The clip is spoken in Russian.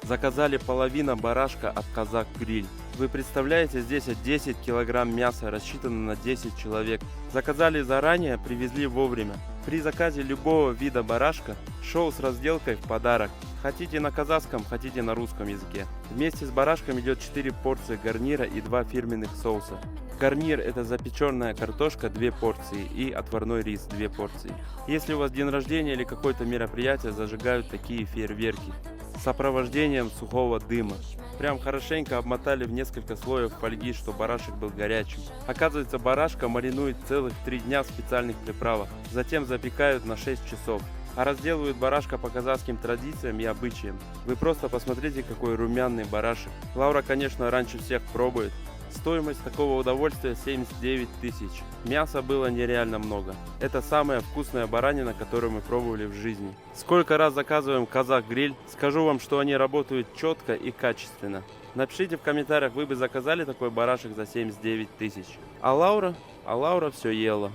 Заказали половина барашка от Казак Гриль. Вы представляете, здесь 10 килограмм мяса, рассчитано на 10 человек. Заказали заранее, привезли вовремя. При заказе любого вида барашка шоу с разделкой в подарок. Хотите на казахском, хотите на русском языке. Вместе с барашком идет 4 порции гарнира и 2 фирменных соуса. Гарнир — это запеченная картошка 2 порции и отварной рис 2 порции. Если у вас день рождения или какое-то мероприятие, зажигают такие фейерверки с сопровождением сухого дыма. Прям хорошенько обмотали в несколько слоев фольги, чтобы барашек был горячим. Оказывается, барашка маринует целых 3 дня в специальных приправах. Затем запекают на 6 часов. А разделывают барашка по казахским традициям и обычаям. Вы просто посмотрите, какой румяный барашек. Лаура, конечно, раньше всех пробует. Стоимость такого удовольствия 79 тысяч. Мяса было нереально много. Это самая вкусная баранина, которую мы пробовали в жизни. Сколько раз заказываем Казак Гриль, скажу вам, что они работают четко и качественно. Напишите в комментариях, вы бы заказали такой барашек за 79 тысяч. А Лаура все ела.